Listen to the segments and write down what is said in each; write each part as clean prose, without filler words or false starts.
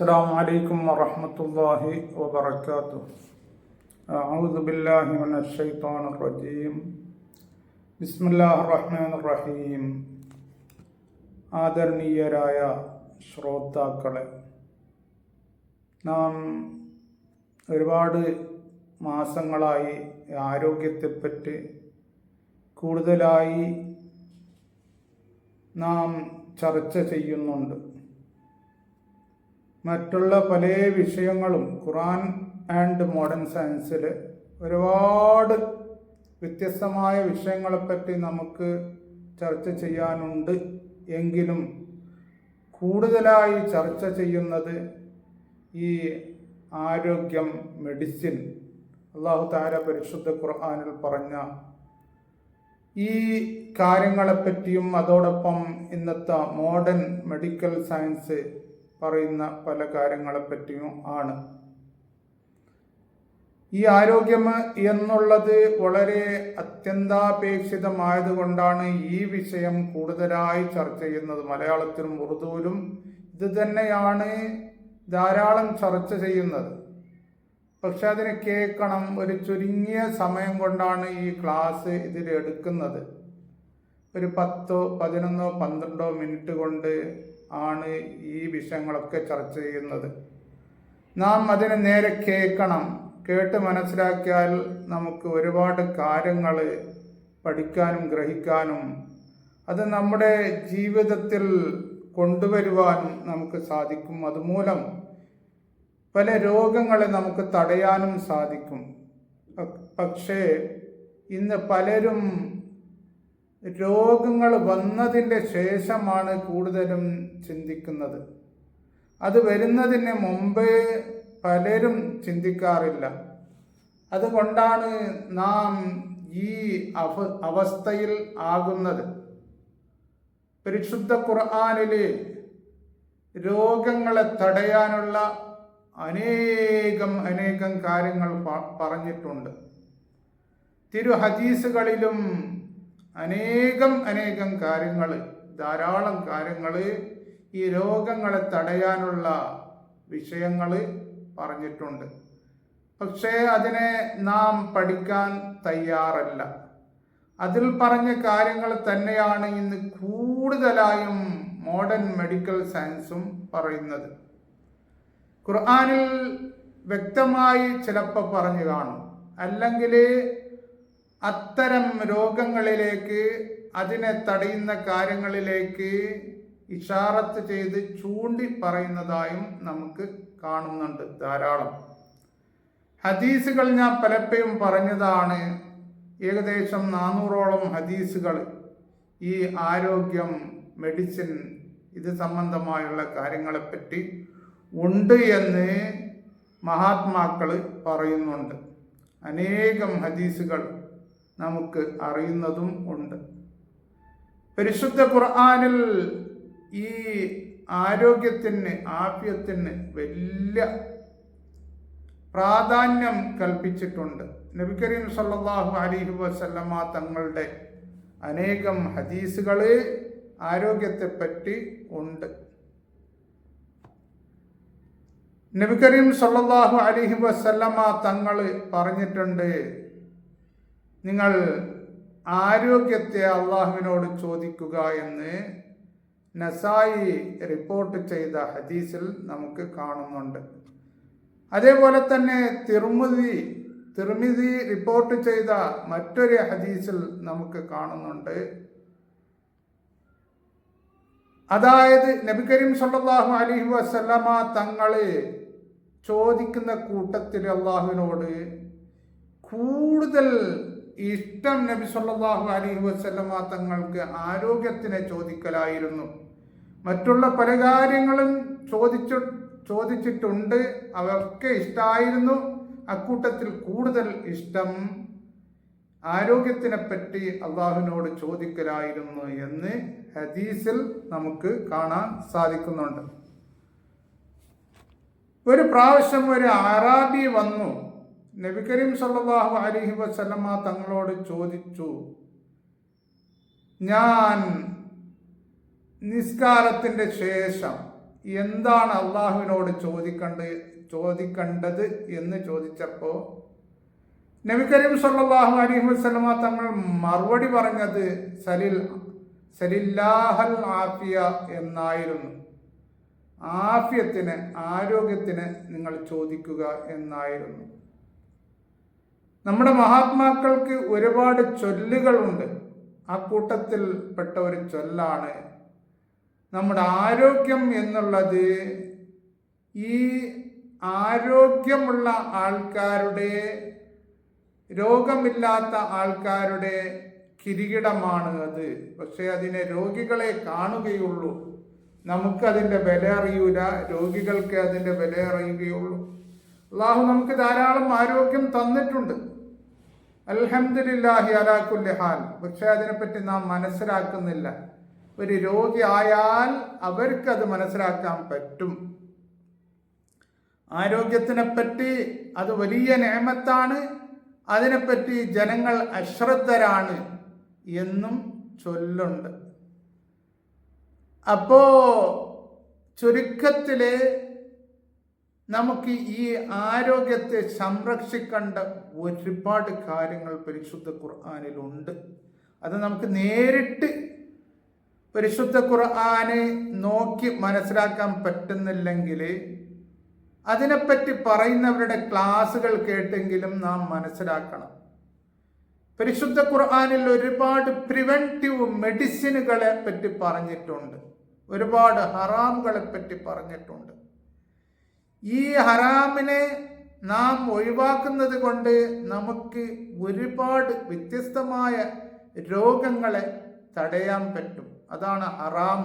السلام عليكم ورحمة الله وبركاته. أعوذ بالله من الشيطان الرجيم. بسم الله الرحمن الرحيم. ആദരണീയരായ ശ്രോതാക്കളെ, നാം ഒരുപാട് മാസങ്ങളായി ആരോഗ്യത്തെപ്പറ്റി കൂടുതലായി നാം ചർച്ച ചെയ്യുന്നുണ്ട്. മറ്റുള്ള പല വിഷയങ്ങളും ഖുർആൻ ആൻഡ് മോഡേൺ സയൻസിൽ ഒരുപാട് വ്യത്യസ്തമായ വിഷയങ്ങളെപ്പറ്റി നമുക്ക് ചർച്ച ചെയ്യാനുണ്ട്. എങ്കിലും കൂടുതലായി ചർച്ച ചെയ്യുന്നത് ഈ ആരോഗ്യം, മെഡിസിൻ, അല്ലാഹു തആല പരിശുദ്ധ ഖുർആനിൽ പറഞ്ഞ ഈ കാര്യങ്ങളെപ്പറ്റിയും അതോടൊപ്പം ഇന്നത്തെ മോഡേൺ മെഡിക്കൽ സയൻസ് പറയുന്ന പല കാര്യങ്ങളെപ്പറ്റിയും ആണ്. ഈ ആരോഗ്യം എന്നുള്ളത് വളരെ അത്യന്താപേക്ഷിതമായതുകൊണ്ടാണ് ഈ വിഷയം കൂടുതലായി ചർച്ച ചെയ്യുന്നത്. മലയാളത്തിലും ഉറുദുവിലും ഇത് തന്നെയാണ് ധാരാളം ചർച്ച ചെയ്യുന്നത്. പക്ഷെ അതിന് കേൾക്കണം, ഒരു ചുരുങ്ങിയ സമയം കൊണ്ടാണ് ഈ ക്ലാസ് ഇതിൽ എടുക്കുന്നത്. ഒരു 10, 11, 12 മിനിറ്റ് കൊണ്ട് ആണ് ഈ വിഷയങ്ങളൊക്കെ ചർച്ച ചെയ്യുന്നത്. നാം അതിനെ നേരെ കേൾക്കണം. കേട്ട് മനസ്സിലാക്കിയാൽ നമുക്ക് ഒരുപാട് കാര്യങ്ങൾ പഠിക്കാനും ഗ്രഹിക്കാനും അത് നമ്മുടെ ജീവിതത്തിൽ കൊണ്ടുവരുവാനും നമുക്ക് സാധിക്കും. അതുമൂലം പല രോഗങ്ങളെ നമുക്ക് തടയാനും സാധിക്കും. പക്ഷേ ഇന്ന് പലരും രോഗങ്ങൾ വന്നതിൻ്റെ ശേഷമാണ് കൂടുതലും ചിന്തിക്കുന്നത്. അത് വരുന്നതിന് മുമ്പ് പലരും ചിന്തിക്കാറില്ല. അതുകൊണ്ടാണ് നാം ഈ അവസ്ഥയിൽ ആകുന്നത്. പരിശുദ്ധ ഖുർആനില് രോഗങ്ങളെ തടയാനുള്ള അനേകം കാര്യങ്ങൾ പറഞ്ഞിട്ടുണ്ട്. തിരു ഹദീസുകളിലും അനേകം കാര്യങ്ങൾ, ധാരാളം കാര്യങ്ങൾ ഈ രോഗങ്ങളെ തടയാനുള്ള വിഷയങ്ങൾ പറഞ്ഞിട്ടുണ്ട്. പക്ഷേ അതിനെ നാം പഠിക്കാൻ തയ്യാറല്ല. അതിൽ പറഞ്ഞ കാര്യങ്ങൾ തന്നെയാണ് ഇന്ന് കൂടുതലായും മോഡേൺ മെഡിക്കൽ സയൻസും പറയുന്നത്. ഖുർആനിൽ വ്യക്തമായി ചിലപ്പോൾ പറഞ്ഞു കാണും, അല്ലെങ്കിൽ അത്തരം രോഗങ്ങളിലേക്ക്, അതിനെ തടയുന്ന കാര്യങ്ങളിലേക്ക് ഇഷാറത്ത് ചെയ്ത് ചൂണ്ടി പറയുന്നതായും നമുക്ക് കാണുന്നുണ്ട് ധാരാളം. ഹദീസുകൾ ഞാൻ പലപ്പോഴും പറഞ്ഞതാണ്. ഏകദേശം 400ഓളം ഹദീസുകൾ ഈ ആരോഗ്യം, മെഡിസിൻ, ഇത് സംബന്ധമായുള്ള കാര്യങ്ങളെപ്പറ്റി ഉണ്ട് എന്ന് മഹാത്മാക്കൾ പറയുന്നുണ്ട്. അനേകം ഹദീസുകൾ നമുക്ക് അറിയുന്നതും ഉണ്ട്. പരിശുദ്ധ ഖുർആനിൽ ഈ ആരോഗ്യത്തിന്, ആഫിയത്തിന് വലിയ പ്രാധാന്യം കൽപ്പിച്ചിട്ടുണ്ട്. നബി കരീം സല്ലല്ലാഹു അലൈഹി വസല്ലമ തങ്ങളുടെ അനേകം ഹദീസുകൾ ആരോഗ്യത്തെപ്പറ്റി ഉണ്ട്. നബി കരീം സല്ലല്ലാഹു അലൈഹി വസല്ലമ തങ്ങൾ പറഞ്ഞിട്ടുണ്ട്, നിങ്ങൾ ആരോഗ്യത്തെ അള്ളാഹുവിനോട് ചോദിക്കുക എന്ന് നസായി റിപ്പോർട്ട് ചെയ്ത ഹദീസിൽ നമുക്ക് കാണുന്നുണ്ട്. അതേപോലെ തന്നെ തിർമിദി റിപ്പോർട്ട് ചെയ്ത മറ്റൊരു ഹദീസിൽ നമുക്ക് കാണുന്നുണ്ട്. അതായത് നബി കരീം സല്ലല്ലാഹു അലൈഹി വസല്ലമ തങ്ങളെ ചോദിക്കുന്ന കൂട്ടത്തിൽ അള്ളാഹുവിനോട് കൂടുതൽ ഇഷ്ടം നബി സല്ലല്ലാഹു അലൈഹി വസല്ലമ തങ്ങൾക്ക് ആരോഗ്യത്തിനെ ചോദിക്കലായിരുന്നു. മറ്റുള്ള പല കാര്യങ്ങളും ചോദിച്ചിട്ടുണ്ട്, അവർക്ക് ഇഷ്ടമായിരുന്നു. അക്കൂട്ടത്തിൽ കൂടുതൽ ഇഷ്ടം ആരോഗ്യത്തിനെ പറ്റി അള്ളാഹുവിനോട് ചോദിക്കലായിരുന്നു എന്ന് ഹദീസിൽ നമുക്ക് കാണാൻ സാധിക്കുന്നുണ്ട്. ഒരു പ്രാവശ്യം ഒരു അറാബി വന്നു നബി കരീം സല്ലല്ലാഹു അലൈഹി വസല്ലമ തങ്ങളോട് ചോദിച്ചു, ഞാൻ നിസ്കാരത്തിൻ്റെ ശേഷം എന്താണ് അള്ളാഹുവിനോട് ചോദിക്കേണ്ടത് എന്ന് ചോദിച്ചപ്പോൾ നബി കരീം സല്ലല്ലാഹു അലൈഹി വസല്ലമ തങ്ങൾ മറുപടി പറഞ്ഞത് സലില്ലാഹൽ ആഫിയ എന്നായിരുന്നു. ആഫിയത്തിന്, ആരോഗ്യത്തിന് നിങ്ങൾ ചോദിക്കുക എന്നായിരുന്നു. നമ്മുടെ മഹാത്മാക്കൾക്ക് ഒരുപാട് ചൊല്ലുകളുണ്ട്. ആ കൂട്ടത്തിൽ പെട്ട ഒരു ചൊല്ലാണ് നമ്മുടെ ആരോഗ്യം എന്നുള്ളത്. ഈ ആരോഗ്യമുള്ള ആൾക്കാരുടെ, രോഗമില്ലാത്ത ആൾക്കാരുടെ കിരീടമാണ് അത്. പക്ഷെ അതിനെ രോഗികളെ കാണുകയുള്ളൂ. നമുക്കതിൻ്റെ വില അറിയൂല, രോഗികൾക്ക് അതിൻ്റെ വില അറിയുകയുള്ളൂ. അള്ളാഹു നമുക്ക് ധാരാളം ആരോഗ്യം തന്നിട്ടുണ്ട്, അൽഹംദുലില്ലാഹി അലാ കുല്ലി ഹാൽ. പക്ഷെ അതിനെപ്പറ്റി നാം മനസ്സിലാക്കുന്നില്ല. ഒരു രോഗി ആയാൽ അവർക്കത് മനസ്സിലാക്കാൻ പറ്റും. ആരോഗ്യത്തിനെപ്പറ്റി അത് വലിയ നിഅമത്താണ്, അതിനെപ്പറ്റി ജനങ്ങൾ അശ്രദ്ധരാണ് എന്നും ചൊല്ലുണ്ട്. അപ്പോ ചുരുക്കത്തില് നമുക്ക് ഈ ആരോഗ്യത്തെ സംരക്ഷിക്കേണ്ട ഒരുപാട് കാര്യങ്ങൾ പരിശുദ്ധ ഖുർആനിലുണ്ട്. അത് നമുക്ക് നേരിട്ട് പരിശുദ്ധ ഖുർആനെ നോക്കി മനസ്സിലാക്കാൻ പറ്റുന്നില്ലെങ്കിൽ അതിനെപ്പറ്റി പറയുന്നവരുടെ ക്ലാസുകൾ കേട്ടെങ്കിലും നാം മനസ്സിലാക്കണം. പരിശുദ്ധ ഖുർആനിൽ ഒരുപാട് പ്രിവെന്റീവ് മെഡിസിനുകളെ പറ്റി പറഞ്ഞിട്ടുണ്ട്, ഒരുപാട് ഹറാമുകളെ പറ്റി പറഞ്ഞിട്ടുണ്ട്. ഈ ഹറാമിനെ നാം ഒഴിവാക്കുന്നത് കൊണ്ട് നമുക്ക് ഒരുപാട് വ്യത്യസ്തമായ രോഗങ്ങളെ തടയാൻ പറ്റും. അതാണ് ഹറാം.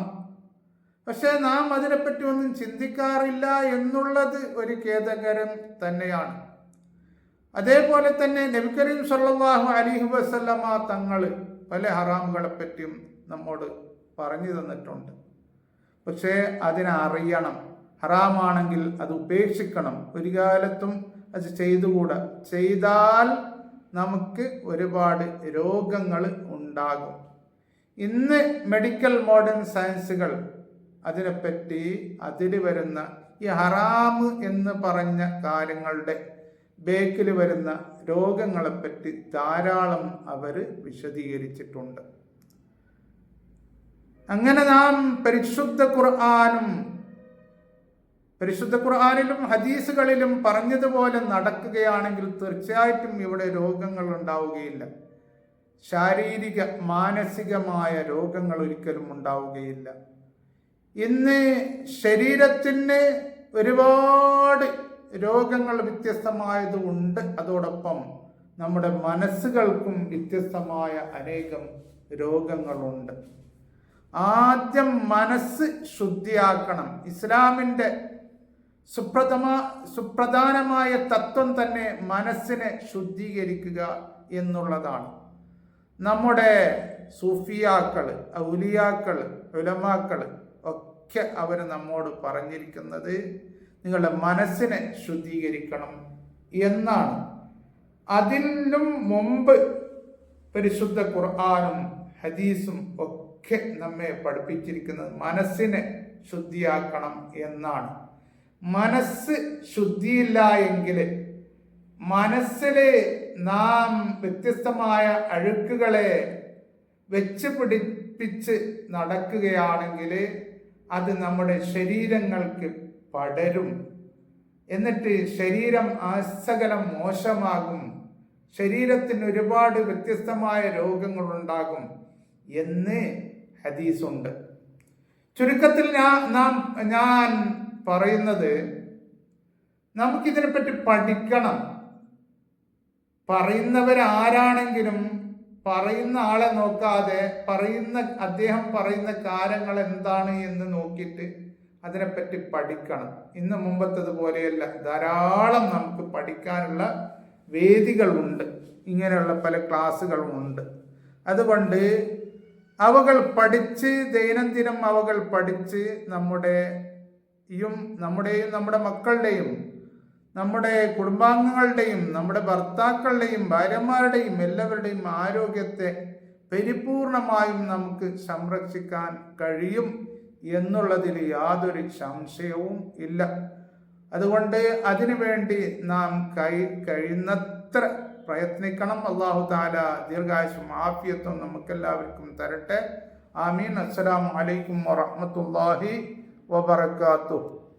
പക്ഷെ നാം അതിനെപ്പറ്റി ഒന്നും ചിന്തിക്കാറില്ല എന്നുള്ളത് ഒരു ഖേദകരം തന്നെയാണ്. അതേപോലെ തന്നെ നബി കരീം സല്ലല്ലാഹു അലൈഹി വസല്ലമ തങ്ങൾ പല ഹറാമുകളെ പറ്റിയും നമ്മോട് പറഞ്ഞു തന്നിട്ടുണ്ട്. പക്ഷേ അതിനറിയണം, ഹറാമാണെങ്കിൽ അത് ഉപേക്ഷിക്കണം. ഒരു കാലത്തും അത് ചെയ്തുകൂടാ. ചെയ്താൽ നമുക്ക് ഒരുപാട് രോഗങ്ങൾ ഉണ്ടാകും. ഇന്ന് മെഡിക്കൽ മോഡേൺ സയൻസുകൾ അതിനെപ്പറ്റി, അതിൽ വരുന്ന ഈ ഹറാമ് എന്ന് പറഞ്ഞ കാര്യങ്ങളുടെ ബേക്കിൽ വരുന്ന രോഗങ്ങളെപ്പറ്റി ധാരാളം അവർ വിശദീകരിച്ചിട്ടുണ്ട്. അങ്ങനെ നാം പരിശുദ്ധ ഖുർആനിലും ഹദീസുകളിലും പറഞ്ഞതുപോലെ നടക്കുകയാണെങ്കിൽ തീർച്ചയായിട്ടും ഇവിടെ രോഗങ്ങൾ ഉണ്ടാവുകയില്ല. ശാരീരിക മാനസികമായ രോഗങ്ങൾ ഒരിക്കലും ഉണ്ടാവുകയില്ല. ഇന്ന് ശരീരത്തിന് ഒരുപാട് രോഗങ്ങൾ വ്യത്യസ്തമായത് ഉണ്ട്. അതോടൊപ്പം നമ്മുടെ മനസ്സുകൾക്കും വ്യത്യസ്തമായ അനേകം രോഗങ്ങളുണ്ട്. ആദ്യം മനസ്സ് ശുദ്ധിയാക്കണം. ഇസ്ലാമിൻ്റെ സുപ്രധാനമായ തത്വം തന്നെ മനസ്സിനെ ശുദ്ധീകരിക്കുക എന്നുള്ളതാണ്. നമ്മുടെ സൂഫിയാക്കള്, ഔലിയാക്കള്, ഉലമാക്കള് ഒക്കെ അവർ നമ്മോട് പറഞ്ഞിരിക്കുന്നത് നിങ്ങളുടെ മനസ്സിനെ ശുദ്ധീകരിക്കണം എന്നാണ്. അതിനും മുമ്പ് പരിശുദ്ധ ഖുർആനും ഹദീസും ഒക്കെ നമ്മെ പഠിപ്പിച്ചിരിക്കുന്നത് മനസ്സിനെ ശുദ്ധിയാക്കണം എന്നാണ്. മനസ്സ് ശുദ്ധിയില്ല എങ്കിൽ, മനസ്സില് നാം വ്യത്യസ്തമായ അഴുക്കുകളെ വെച്ച് പിടിപ്പിച്ച് നടക്കുകയാണെങ്കിൽ അത് നമ്മുടെ ശരീരങ്ങൾക്ക് പടരും. എന്നിട്ട് ശരീരം ആസകലം മോശമാകും, ശരീരത്തിന് ഒരുപാട് വ്യത്യസ്തമായ രോഗങ്ങളുണ്ടാകും എന്ന് ഹദീസുണ്ട്. ചുരുക്കത്തിൽ ഞാൻ പറയുന്നത്, നമുക്കിതിനെപ്പറ്റി പഠിക്കണം. പറയുന്നവരാരാണെങ്കിലും പറയുന്ന ആളെ നോക്കാതെ അദ്ദേഹം പറയുന്ന കാര്യങ്ങൾ എന്താണ് എന്ന് നോക്കിയിട്ട് അതിനെപ്പറ്റി പഠിക്കണം. ഇന്ന് മുമ്പത്തതുപോലെയല്ല, ധാരാളം നമുക്ക് പഠിക്കാനുള്ള വേദികളുണ്ട്, ഇങ്ങനെയുള്ള പല ക്ലാസ്സുകളുമുണ്ട്. അതുകൊണ്ട് അവകൾ പഠിച്ച് ദൈനംദിനം അവകൾ പഠിച്ച് നമ്മുടെയും നമ്മുടെ മക്കളുടെയും നമ്മുടെ കുടുംബാംഗങ്ങളുടെയും നമ്മുടെ ഭർത്താക്കളുടെയും ഭാര്യമാരുടെയും എല്ലാവരുടെയും ആരോഗ്യത്തെ പരിപൂർണമായും നമുക്ക് സംരക്ഷിക്കാൻ കഴിയും എന്നുള്ളതിൽ യാതൊരു സംശയവും ഇല്ല. അതുകൊണ്ട് അതിനുവേണ്ടി നാം കഴിയുന്നത്ര പ്രയത്നിക്കണം. അല്ലാഹു തആല ദീർഘായുസ്സും ആഫിയത്തും നമുക്കെല്ലാവർക്കും തരട്ടെ. ആമീൻ. അസ്സലാമു അലൈക്കും വറഹ്മത്തുള്ളാഹി വബറകാതുഹു.